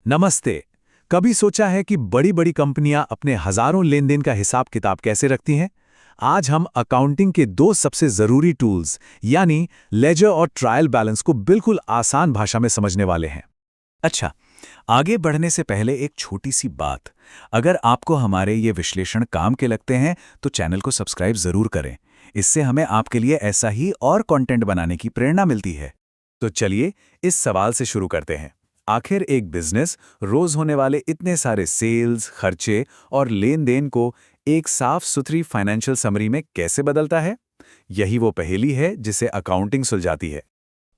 नमस्ते। कभी सोचा है कि बड़ी बड़ी कंपनियां अपने हजारों लेन देन का हिसाब किताब कैसे रखती हैं? आज हम अकाउंटिंग के दो सबसे जरूरी टूल्स यानी लेजर और ट्रायल बैलेंस को बिल्कुल आसान भाषा में समझने वाले हैं। अच्छा, आगे बढ़ने से पहले एक छोटी सी बात। अगर आपको हमारे ये विश्लेषण काम के लगते हैं तो चैनल को सब्सक्राइब जरूर करें। इससे हमें आपके लिए ऐसा ही और कंटेंट बनाने की प्रेरणा मिलती है। तो चलिए इस सवाल से शुरू करते हैं। आखिर एक बिजनेस रोज होने वाले इतने सारे सेल्स, खर्चे और लेन देन को एक साफ सुथरी फाइनेंशियल समरी में कैसे बदलता है? यही वो पहेली है जिसे अकाउंटिंग सुलझाती है।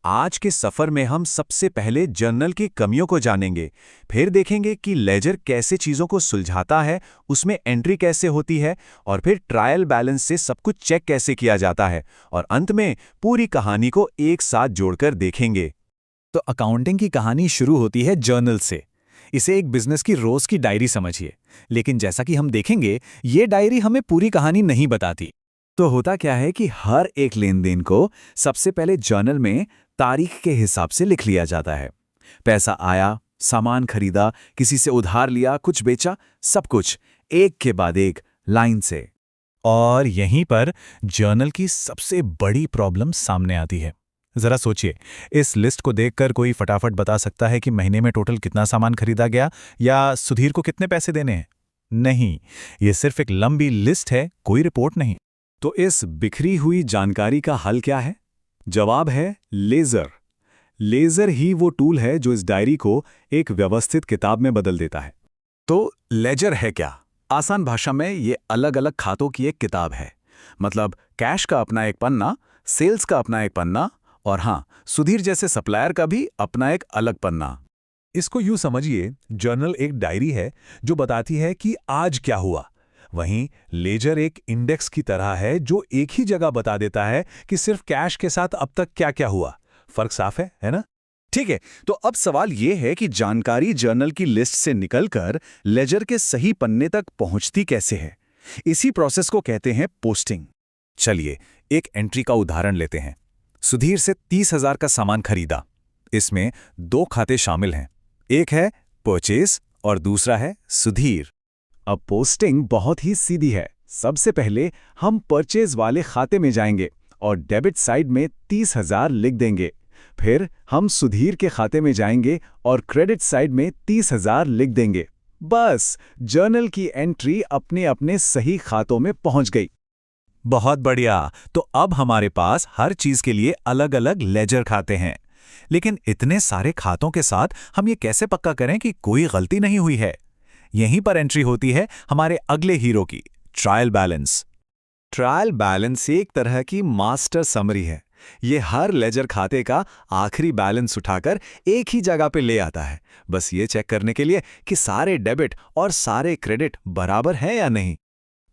आज के सफर में हम सबसे पहले जर्नल की कमियों को जानेंगे, फिर देखेंगे कि लेजर कैसे चीजों को सुलझाता है, उसमें एंट्री कैसे होती है, और फिर ट्रायल बैलेंस से सब कुछ चेक कैसे किया जाता है, और अंत में पूरी कहानी को एक साथ जोड़कर देखेंगे। तो अकाउंटिंग की कहानी शुरू होती है जर्नल से। इसे एक बिजनेस की रोज की डायरी समझिए। लेकिन जैसा कि हम देखेंगे, ये डायरी हमें पूरी कहानी नहीं बताती। तो होता क्या है कि हर एक लेन देन को सबसे पहले जर्नल में तारीख के हिसाब से लिख लिया जाता है। पैसा आया, सामान खरीदा, किसी से उधार लिया, कुछ बेचा, सब कुछ एक के बाद एक लाइन से। और यहीं पर जर्नल की सबसे बड़ी प्रॉब्लम सामने आती है। जरा सोचिए, इस लिस्ट को देखकर कोई फटाफट बता सकता है कि महीने में टोटल कितना सामान खरीदा गया या सुधीर को कितने पैसे देने हैं? नहीं, ये सिर्फ एक लंबी लिस्ट है, कोई रिपोर्ट नहीं। तो इस बिखरी हुई जानकारी का हल क्या है? जवाब है लेजर। लेजर ही वो टूल है जो इस डायरी को एक व्यवस्थित किताब में बदल देता है। तो लेजर है क्या? आसान भाषा में ये अलग अलग खातों की एक किताब है। मतलब कैश का अपना एक पन्ना, सेल्स का अपना एक पन्ना, और हाँ, सुधीर जैसे सप्लायर का भी अपना एक अलग पन्ना। इसको यूं समझिए, जर्नल एक डायरी है जो बताती है कि आज क्या हुआ। वहीं लेजर एक इंडेक्स की तरह है जो एक ही जगह बता देता है कि सिर्फ कैश के साथ अब तक क्या क्या हुआ। फर्क साफ है ना? ठीक है, तो अब सवाल ये है कि जानकारी जर्नल की लिस्ट से निकलकर लेजर के सही पन्ने तक पहुंचती कैसे है? इसी प्रोसेस को कहते हैं पोस्टिंग। चलिए एक एंट्री का उदाहरण लेते हैं। सुधीर से 30,000 का सामान खरीदा। इसमें दो खाते शामिल हैं, एक है परचेज और दूसरा है सुधीर। अब पोस्टिंग बहुत ही सीधी है। सबसे पहले हम परचेज वाले खाते में जाएंगे और डेबिट साइड में 30,000 लिख देंगे। फिर हम सुधीर के खाते में जाएंगे और क्रेडिट साइड में 30,000 लिख देंगे। बस जर्नल की एंट्री अपने अपने सही खातों में पहुंच गई। बहुत बढ़िया। तो अब हमारे पास हर चीज के लिए अलग अलग लेजर खाते हैं। लेकिन इतने सारे खातों के साथ हम ये कैसे पक्का करें कि कोई गलती नहीं हुई है? यहीं पर एंट्री होती है हमारे अगले हीरो की, ट्रायल बैलेंस। ट्रायल बैलेंस एक तरह की मास्टर समरी है। ये हर लेजर खाते का आखिरी बैलेंस उठाकर एक ही जगह पे ले आता है, बस ये चेक करने के लिए कि सारे डेबिट और सारे क्रेडिट बराबर हैं या नहीं।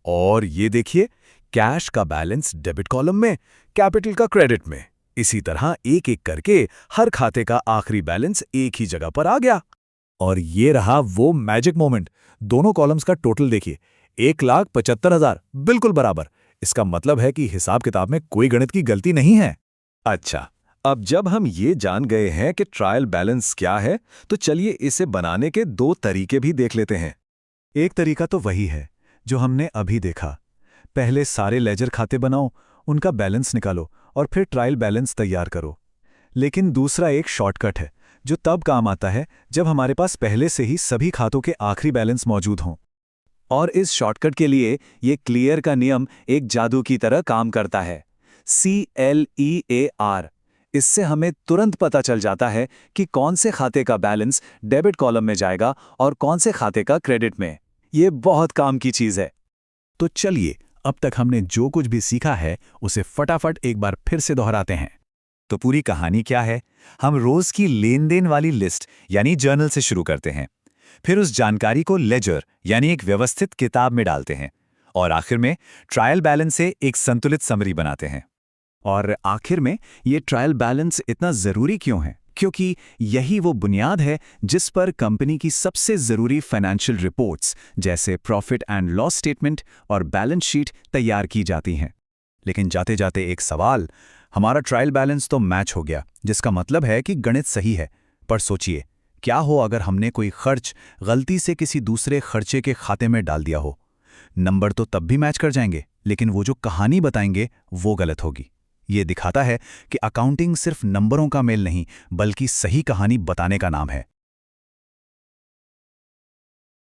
और ये देखिए, कैश का बैलेंस डेबिट कॉलम में, कैपिटल का क्रेडिट में। इसी तरह एक एक करके हर खाते का आखिरी बैलेंस एक ही जगह पर आ गया। और ये रहा वो मैजिक मोमेंट। दोनों कॉलम्स का टोटल देखिए, 1,75,000 बिल्कुल बराबर। इसका मतलब है कि हिसाब किताब में कोई गणित की गलती नहीं है। अच्छा, अब जब हम ये जान गए हैं कि ट्रायल बैलेंस क्या है, तो चलिए इसे बनाने के दो तरीके भी देख लेते हैं। एक तरीका तो वही है जो हमने अभी देखा। पहले सारे लेजर खाते बनाओ, उनका बैलेंस निकालो और फिर ट्रायल बैलेंस तैयार करो। लेकिन दूसरा एक शॉर्टकट है जो तब काम आता है जब हमारे पास पहले से ही सभी खातों के आखिरी बैलेंस मौजूद हों। और इस शॉर्टकट के लिए ये क्लियर का नियम एक जादू की तरह काम करता है। CLEAR। इससे हमें तुरंत पता चल जाता है कि कौन से खाते का बैलेंस डेबिट कॉलम में जाएगा और कौन से खाते का क्रेडिट में। ये बहुत काम की चीज है। तो चलिए, अब तक हमने जो कुछ भी सीखा है उसे फटाफट एक बार फिर से दोहराते हैं। तो पूरी कहानी क्या है? हम रोज की लेन देन वाली लिस्ट यानी जर्नल से शुरू करते हैं। फिर उस जानकारी को लेजर यानी एक व्यवस्थित किताब में डालते हैं और आखिर में ट्रायल बैलेंस से एक संतुलित समरी बनाते हैं। और आखिर में ये ट्रायल बैलेंस इतना जरूरी क्यों है? क्योंकि यही वो बुनियाद है जिस पर कंपनी की सबसे जरूरी फाइनेंशियल रिपोर्ट्स जैसे प्रॉफिट एंड लॉस स्टेटमेंट और बैलेंस शीट तैयार की जाती हैं। लेकिन जाते जाते एक सवाल, हमारा ट्रायल बैलेंस तो मैच हो गया, जिसका मतलब है कि गणित सही है। पर सोचिए, क्या हो अगर हमने कोई खर्च गलती से किसी दूसरे खर्चे के खाते में डाल दिया हो? नंबर तो तब भी मैच कर जाएंगे, लेकिन वो जो कहानी बताएंगे वो गलत होगी। ये दिखाता है कि अकाउंटिंग सिर्फ नंबरों का मेल नहीं, बल्कि सही कहानी बताने का नाम है।